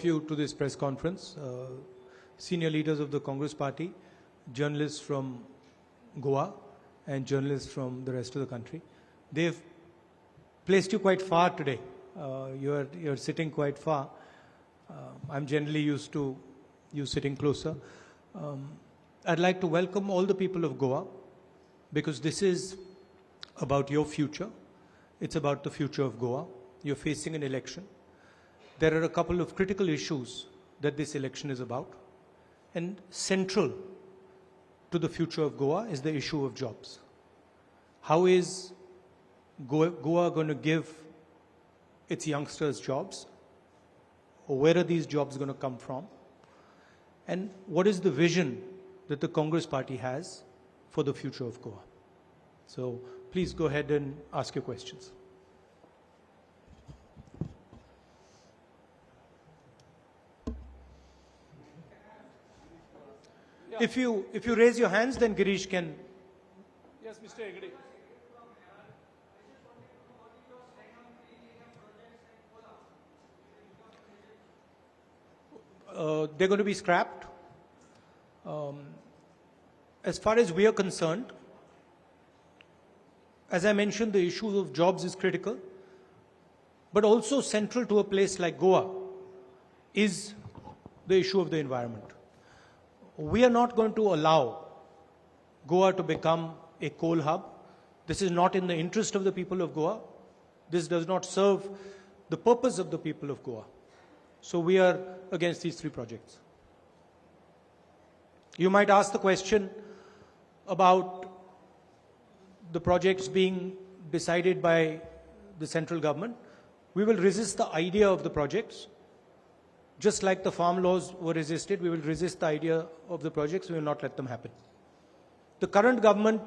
you to this press conference, senior leaders of the Congress party, journalists from Goa and journalists from the rest of the country. They've placed you quite far today. You're sitting quite far. I'm generally used to you sitting closer. I'd like to welcome all the people of Goa, because this is about your future. It's about the future of Goa. You're facing an election. There are a couple of critical issues that this election is about. And central to the future of Goa is the issue of jobs. How is Goa going to give its youngsters jobs? Or where are these jobs going to come from? And what is the vision that the Congress party has for the future of Goa? So please go ahead and ask your questions. Yeah. If you raise your hands, then Girish can. Yes, Mr. Hegde. They're going to be scrapped. As far as we are concerned, as I mentioned, the issue of jobs is critical, but also central to a place like Goa is the issue of the environment. We are not going to allow Goa to become a coal hub. This is not in the interest of the people of Goa. This does not serve the purpose of the people of Goa. So we are against these three projects. You might ask the question about the projects being decided by the central government. We will resist the idea of the projects. Just like the farm laws were resisted, we will resist the idea of the projects. We will not let them happen. The current government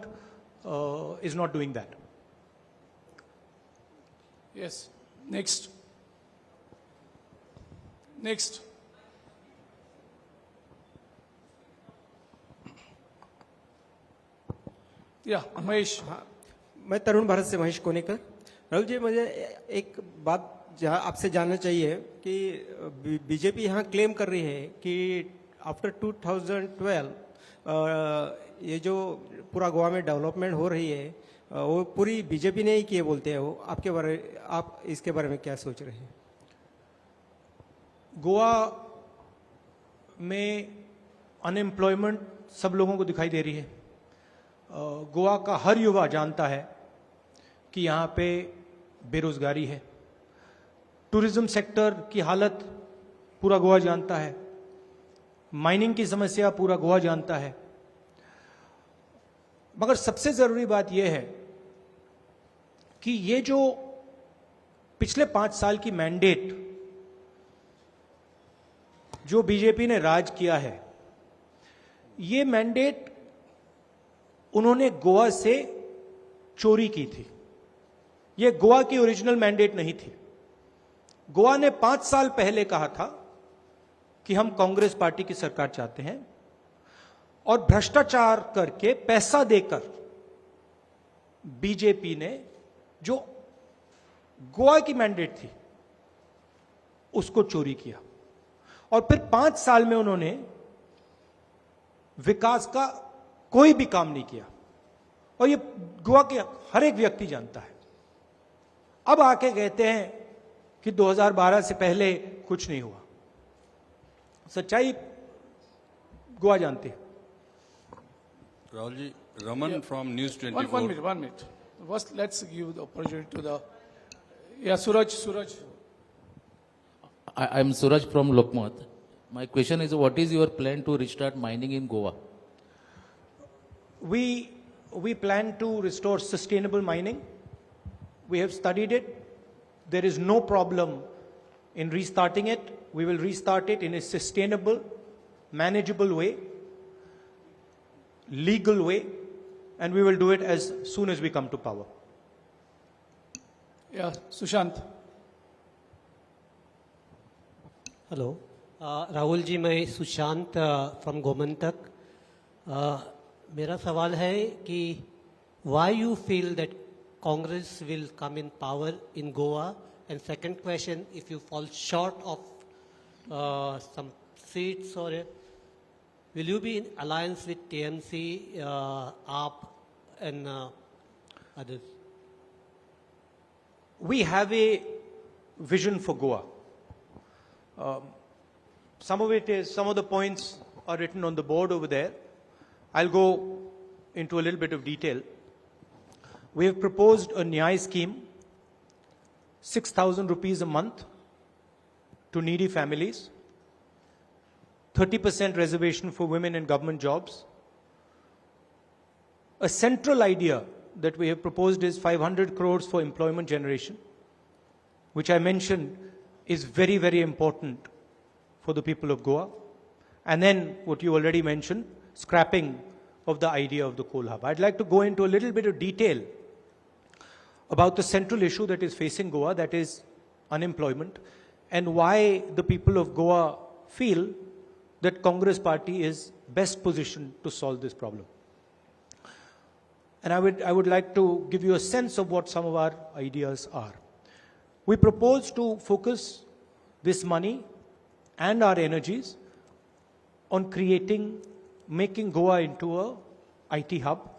is not doing that. Yes. Next. Next. या महेश. हाँ, मैं तरुण भारत से महेश कोनेकर. राहुल जी, मुझे एक बात जहाँ आपसे जानना चाहिए कि बीजेपी यहाँ क्लेम कर रही है कि आफ्टर 2012 ये जो पूरा गोवा में डेवलपमेंट हो रही है वो पूरी बीजेपी ने ही किए बोलते हैं. वो आप इसके बारे में क्या सोच रहे हैं? गोवा में अनएम्प्लॉयमेंट सब लोगों को दिखाई दे रही है. गोवा का हर युवा जानता है कि यहाँ पे बेरोजगारी है. टूरिज्म सेक्टर की हालत पूरा गोवा जानता है. माइनिंग की समस्या पूरा गोवा जानता है. मगर सबसे जरूरी बात यह है कि ये जो पिछले 5 साल की मैंडेट जो बीजेपी ने राज किया है, ये मैंडेट उन्होंने गोवा से चोरी की थी. ये गोवा की ओरिजिनल मैंडेट नहीं थी. गोवा ने 5 साल पहले कहा था कि हम कांग्रेस पार्टी की सरकार चाहते हैं, और भ्रष्टाचार करके पैसा देकर बीजेपी ने जो गोवा की मैंडेट थी उसको चोरी किया. और फिर 5 साल में उन्होंने विकास का कोई भी काम नहीं किया. और ये गोवा के हर एक व्यक्ति जानता है. अब आके कहते हैं कि 2012 से पहले कुछ नहीं हुआ. सच्चाई गोवा जानती है. Rahul ji, Raman from News24. One minute. First, let's give the opportunity to the. Yeah, Suraj. I'm Suraj from Lokmat. My question is, what is your plan to restart mining in Goa? We plan to restore sustainable mining. We have studied it. There is no problem in restarting it. We will restart it in a sustainable, manageable way, legal way, and we will do it as soon as we come to power. Yeah, Sushant. Hello Rahul ji, मैं Sushant from Gomantak. मेरा सवाल है कि why you feel that Congress will come in power in Goa, and second question, if you fall short of some seats, or will you be in alliance with TMC, AAP, and others? We have a vision for Goa. Some of the points are written on the board over there. I'll go into a little bit of detail. We have proposed a Nyay scheme, 6,000 rupees a month to needy families, 30% reservation for women in government jobs. A central idea that we have proposed is 500 crores for employment generation, which I mentioned is very, very important for the people of Goa. And then what you already mentioned, scrapping of the idea of the coal hub. I'd like to go into a little bit of detail about the central issue that is facing Goa, that is unemployment, and why the people of Goa feel that Congress party is best positioned to solve this problem. And I would like to give you a sense of what some of our ideas are. We propose to focus this money and our energies on making Goa into a IT hub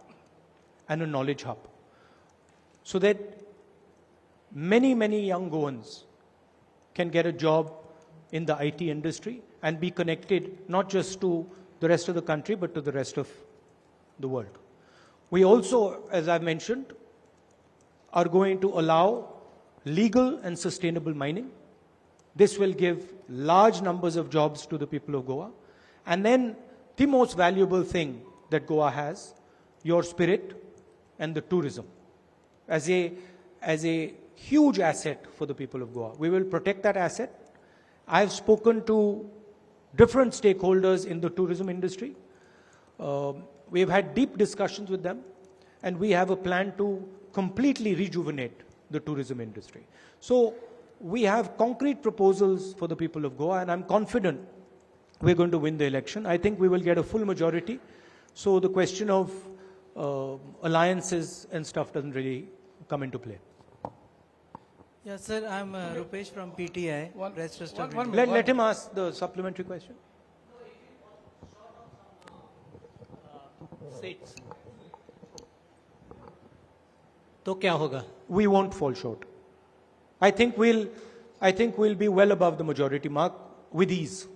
and a knowledge hub, so that many, many young Goans can get a job in the IT industry and be connected not just to the rest of the country, but to the rest of the world. We also, as I've mentioned, are going to allow legal and sustainable mining. This will give large numbers of jobs to the people of Goa. And then the most valuable thing that Goa has, your spirit and the tourism, as a huge asset for the people of Goa. We will protect that asset. I've spoken to different stakeholders in the tourism industry. We've had deep discussions with them, and we have a plan to completely rejuvenate the tourism industry. So we have concrete proposals for the people of Goa, and I'm confident we're going to win the election. I think we will get a full majority. So the question of alliances and stuff doesn't really come into play. Yes, sir. I'm Rupesh from PTI. Press Trust of one India. Let him ask the supplementary question. Seats. तो क्या होगा? We won't fall short. I think we'll be well above the majority mark with ease.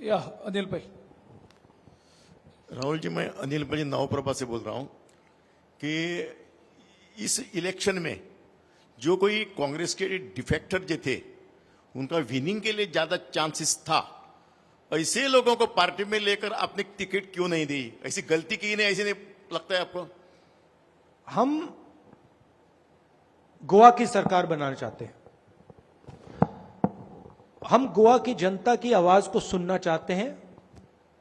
Yeah, Anil bhai. Rahul ji, मैं अनिल भाई नवप्रभा से बोल रहा हूं कि इस इलेक्शन में जो कोई कांग्रेस के डिफेक्टर जो थे उनका विनिंग के लिए ज्यादा चांसेस था, ऐसे लोगों को पार्टी में लेकर आपने टिकट क्यों नहीं दी? ऐसी गलती की नहीं, ऐसे नहीं लगता है आपको? हम गोवा की सरकार बनाना चाहते हैं। हम गोवा की जनता की आवाज को सुनना चाहते हैं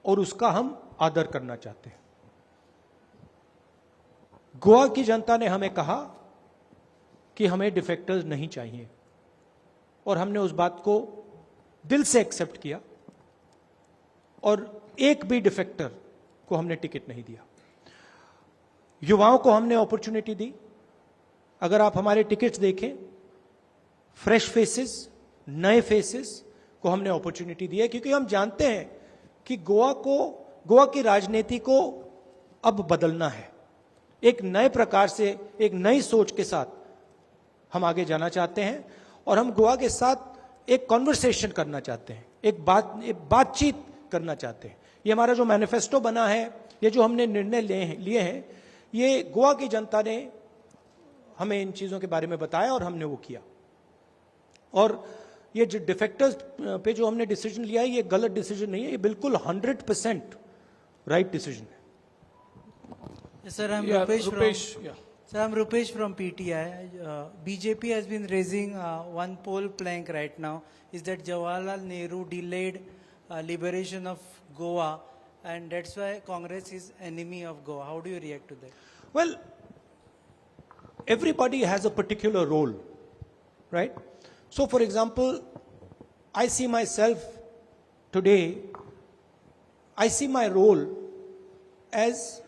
और उसका हम आदर करना चाहते हैं। गोवा की जनता ने हमें कहा कि हमें डिफेक्टर्स नहीं चाहिए, और हमने उस बात को दिल से एक्सेप्ट किया, और एक भी डिफेक्टर को हमने टिकट नहीं दिया। युवाओं को हमने अपॉर्चुनिटी दी। अगर आप हमारे टिकट्स देखें, फ्रेश फेसेस, नए फेसेस को हमने अपॉर्चुनिटी दी है, क्योंकि हम जानते हैं कि गोवा की राजनीति को अब बदलना है। एक नए प्रकार से, एक नई सोच के साथ हम आगे जाना चाहते हैं, और हम गोवा के साथ एक कॉन्वर्सेशन करना चाहते हैं, एक बातचीत करना चाहते हैं। ये हमारा जो मैनिफेस्टो बना है, ये जो हमने निर्णय लिए हैं, ये गोवा की जनता ने हमें इन चीजों के बारे में बताया और हमने वो किया। और ये जो डिफेक्टर्स पे जो हमने डिसीजन लिया है, ये गलत डिसीजन नहीं है, ये बिल्कुल 100% राइट डिसीजन है। Yes, sir, I'm Yeah, Rupesh, Rupesh, from. yeah. Sir, I'm Rupesh from PTI. BJP has been raising one poll plank right now. Is that Jawaharlal Nehru delayed liberation of Goa, and that's why Congress is enemy of Goa. How do you react to that? Well, everybody has a particular role, right? So, for example, I see myself today, I see my role as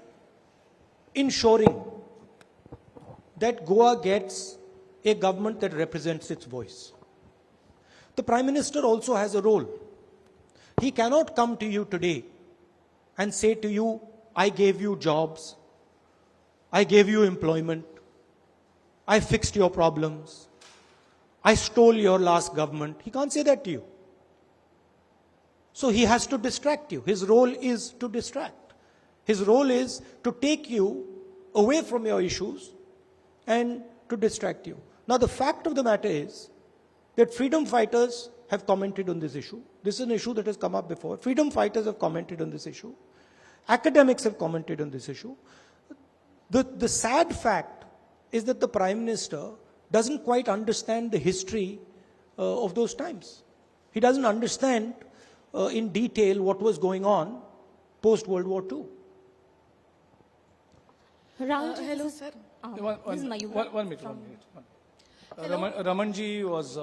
ensuring that Goa gets a government that represents its voice. The Prime Minister also has a role. He cannot come to you today and say to you, I gave you jobs, I gave you employment, I fixed your problems, I stole your last government. He can't say that to you. So he has to distract you. His role is to distract. His role is to take you away from your issues and to distract you. Now the fact of the matter is that freedom fighters have commented on this issue. This is an issue that has come up before. Freedom fighters have commented on this issue. Academics have commented on this issue. The sad fact is that the Prime Minister doesn't quite understand the history of those times. He doesn't understand in detail what was going on post-World War II. Rahul, Hello, sir. One minute. Ramanji was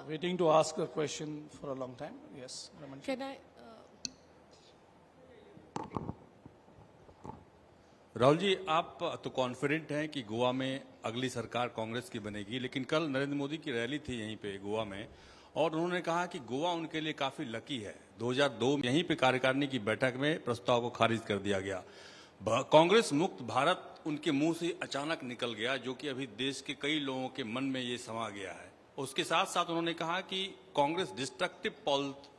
waiting to ask a question for a long time. Yes, Ramanji. Can I? Rahul ji, आप तो confident हैं कि गोवा में अगली सरकार कांग्रेस की बनेगी, लेकिन कल नरेंद्र मोदी की रैली थी यहीं पे गोवा में और उन्होंने कहा कि गोवा उनके लिए काफी लकी है। 2002 में यहीं पे कार्यकारिणी की बैठक में प्रस्ताव को खारिज कर दिया गया। कांग्रेस मुक्त भारत उनके मुंह से अचानक निकल गया, जो कि अभी देश के कई लोगों के मन में ये समा गया है। उसके साथ साथ उन्होंने कहा कि कांग्रेस डिस्ट्रक्टिव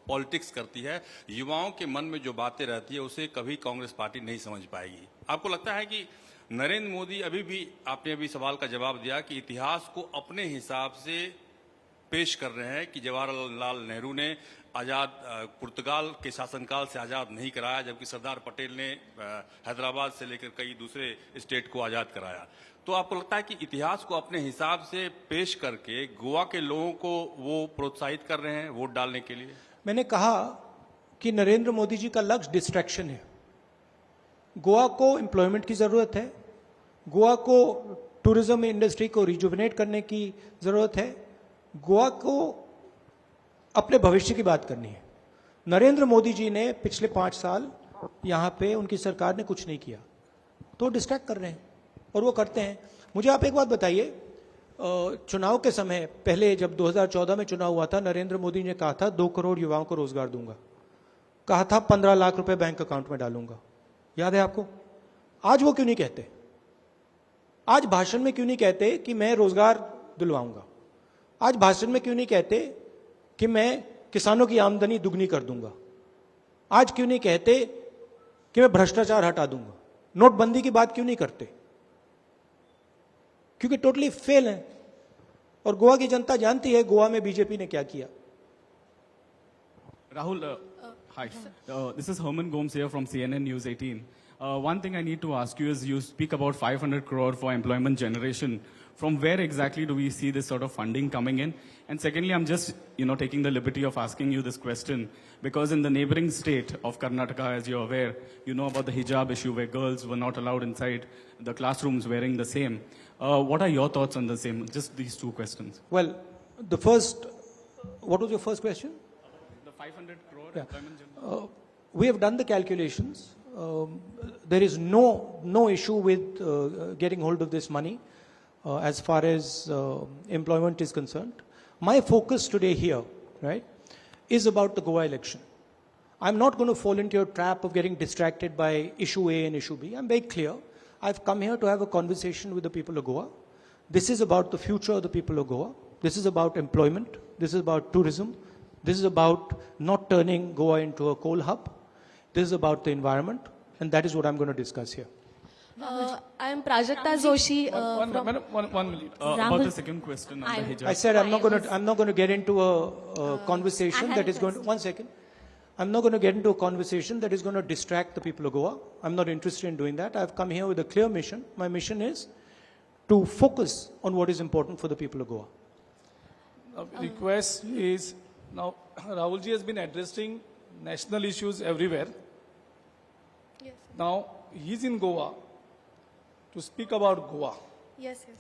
पॉलिटिक्स करती है, युवाओं के मन में जो बातें रहती है उसे कभी कांग्रेस पार्टी नहीं समझ पाएगी। आपको लगता है कि नरेंद्र मोदी अभी भी, आपने अभी सवाल का जवाब दिया कि इतिहास को अपने हिसाब से पेश कर रहे हैं कि जवाहरलाल नेहरू ने आजाद पुर्तगाल के शासनकाल से आजाद नहीं कराया, जबकि सरदार पटेल ने हैदराबाद से लेकर कई दूसरे स्टेट को आजाद कराया। तो आपको लगता है कि इतिहास को अपने हिसाब से पेश करके गोवा के लोगों को वो प्रोत्साहित कर रहे हैं वोट डालने के लिए? मैंने कहा कि नरेंद्र मोदी जी का लक्ष्य डिस्ट्रैक्शन है। गोवा को एम्प्लॉयमेंट की जरूरत है, गोवा को टूरिज्म इंडस्ट्री को रिजुविनेट करने की जरूरत है, गोवा को अपने भविष्य की बात करनी है। नरेंद्र मोदी जी ने पिछले 5 साल यहां पे उनकी सरकार ने कुछ नहीं किया, तो डिस्ट्रैक्ट कर रहे हैं और वो करते हैं। मुझे आप एक बात बताइए, चुनाव के समय पहले जब 2014 में चुनाव हुआ था, नरेंद्र मोदी ने कहा था 2 करोड़ युवाओं को रोजगार दूंगा, कहा था 15 लाख रुपए बैंक अकाउंट में डालूंगा। याद है आपको? आज वो क्यों नहीं कहते? आज भाषण में क्यों नहीं कहते कि मैं रोजगार दिलवाऊंगा? आज भाषण में क्यों नहीं कहते कि मैं किसानों की आमदनी दुगनी कर दूंगा? आज क्यों नहीं कहते कि मैं भ्रष्टाचार हटा दूंगा? नोटबंदी की बात क्यों नहीं करते? क्योंकि टोटली फेल है और गोवा की जनता जानती है गोवा में बीजेपी ने क्या किया। Rahul, hi. This is Herman Gomes here from CNN News 18. One thing I need to ask you is, you speak about 500 crore for employment generation. From where exactly do we see this sort of funding coming in? And secondly, I'm just, taking the liberty of asking you this question because in the neighboring state of Karnataka, as you're aware, you know about the hijab issue where girls were not allowed inside the classrooms wearing the same. What are your thoughts on the same? Just these 2 questions. Well, what was your first question? The 500 crore employment generation. We have done the calculations. There is no issue with getting hold of this money as far as employment is concerned. My focus today here, right, is about the Goa election. I'm not going to fall into your trap of getting distracted by issue A and issue B. I'm very clear. I've come here to have a conversation with the people of Goa. This is about the future of the people of Goa. This is about employment. This is about tourism. This is about not turning Goa into a coal hub. This is about the environment, and that is what I'm going to discuss here. I am Prajakta Joshi. One minute. About the second question on the hijab. I said I'm not going to get into a conversation that is going to, one second. I'm not going to get into a conversation that is going to distract the people of Goa. I'm not interested in doing that. I've come here with a clear mission. My mission is to focus on what is important for the people of Goa. Request is, now Rahul ji has been addressing national issues everywhere. Yes. Now he's in Goa to speak about Goa. Yes, sir.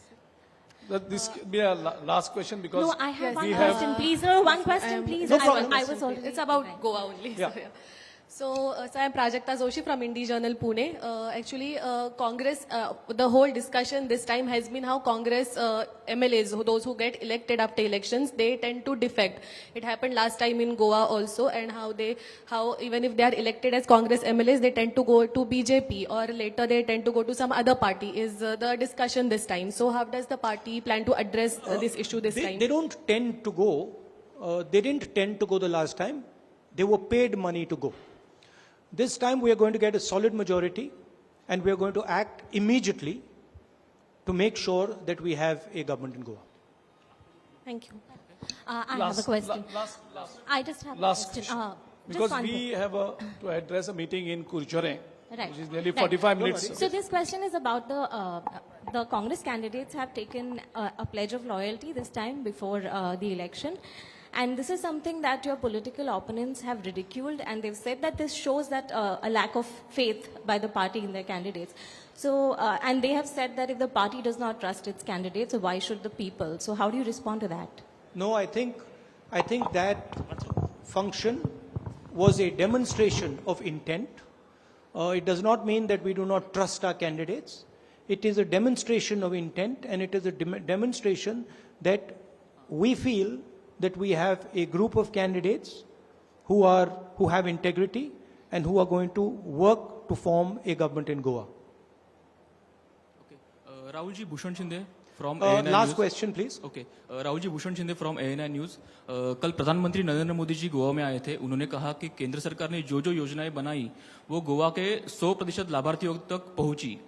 This be a last question because No, I have one we question, please. One question, please. No problem. I was already. It's about Goa only. Yeah. So, So I'm Prajakta Joshi from Indie Journal, Pune. Actually, Congress, the whole discussion this time has been how Congress MLAs, those who get elected after elections, they tend to defect. It happened last time in Goa also, and how even if they are elected as Congress MLAs, they tend to go to BJP, or later they tend to go to some other party. Is the discussion this time? So how does the party plan to address this issue this time? They don't tend to go. They didn't tend to go the last time. They were paid money to go. This time we are going to get a solid majority, and we are going to act immediately to make sure that we have a government in Goa. Thank you. I have a question. I just have a question. Because we have to address a meeting in Kurchare, Right. which is nearly Right. 45 minutes. So this question is about the Congress candidates have taken a pledge of loyalty this time before the election. And this is something that your political opponents have ridiculed, and they've said that this shows that a lack of faith by the party in their candidates. So, and they have said that if the party does not trust its candidates, so why should the people? So how do you respond to that? No, I think that function was a demonstration of intent. It does not mean that we do not trust our candidates. It is a demonstration of intent, and it is a demonstration that we feel that we have a group of candidates who have integrity and who are going to work to form a government in Goa. Okay. Rahul ji, Bhushan Shinde from Last News. question, please. Okay Rahul ji, Bhushan Shinde from ANI news. कल प्रधानमंत्री नरेंद्र मोदी जी गोवा में आए थे। उन्होंने कहा कि केंद्र सरकार ने जो जो योजनाएं बनाई वो गोवा के 100% लाभार्थियों तक पहुंची,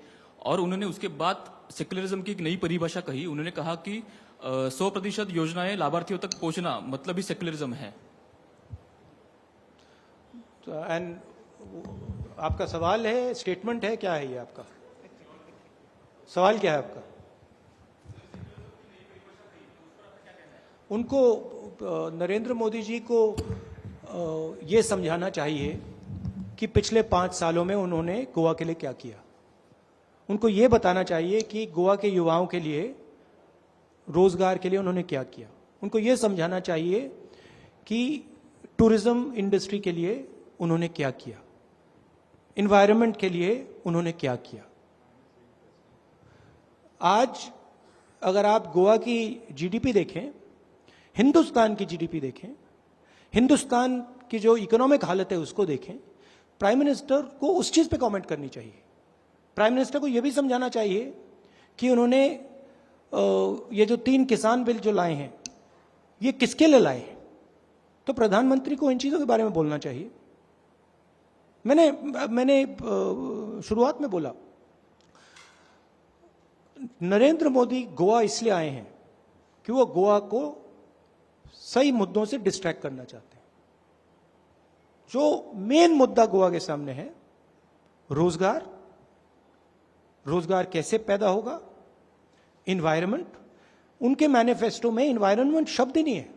और उन्होंने उसके बाद सेक्युलरिज्म की एक नई परिभाषा कही। उन्होंने कहा कि 100% योजनाएं लाभार्थियों तक पहुंचना मतलब ही सेक्युलरिज्म है। एंड आपका सवाल है, स्टेटमेंट है, क्या है ये आपका सवाल? क्या है आपका? उनको नरेंद्र मोदी जी को ये समझाना चाहिए कि पिछले 5 सालों में उन्होंने गोवा के लिए क्या किया। उनको ये बताना चाहिए कि गोवा के युवाओं के लिए, रोजगार के लिए उन्होंने क्या किया। उनको ये समझाना चाहिए कि टूरिज्म इंडस्ट्री के लिए उन्होंने क्या किया, एनवायरनमेंट के लिए उन्होंने क्या किया। आज अगर आप गोवा की जीडीपी देखें, हिंदुस्तान की जीडीपी देखें, हिंदुस्तान की जो इकोनॉमिक हालत है उसको देखें, प्राइम मिनिस्टर को उस चीज पे कमेंट करनी चाहिए। प्राइम मिनिस्टर को यह भी समझाना चाहिए कि उन्होंने ये जो 3 किसान बिल जो लाए हैं ये किसके लिए लाए हैं। तो प्रधानमंत्री को इन चीजों के बारे में बोलना चाहिए। मैंने शुरुआत में बोला, नरेंद्र मोदी गोवा इसलिए आए हैं कि वो गोवा को सही मुद्दों से डिस्ट्रैक्ट करना चाहते हैं। जो मेन मुद्दा गोवा के सामने है, रोजगार कैसे पैदा होगा, एनवायरनमेंट, उनके मैनिफेस्टो में एनवायरनमेंट शब्द ही नहीं है,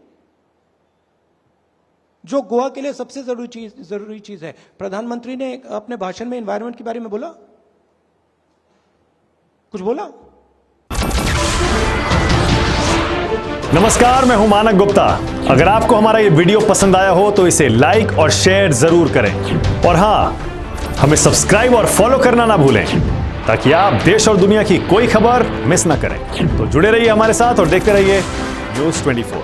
जो गोवा के लिए सबसे जरूरी चीज है। प्रधानमंत्री ने अपने भाषण में एनवायरनमेंट के बारे में बोला, कुछ बोला? नमस्कार, मैं हूं मानक गुप्ता। अगर आपको हमारा ये वीडियो पसंद आया हो तो इसे लाइक और शेयर जरूर करें, और हां, हमें सब्सक्राइब और फॉलो करना ना भूलें ताकि आप देश और दुनिया की कोई खबर मिस ना करें। तो जुड़े रहिए हमारे साथ और देखते रहिए News24।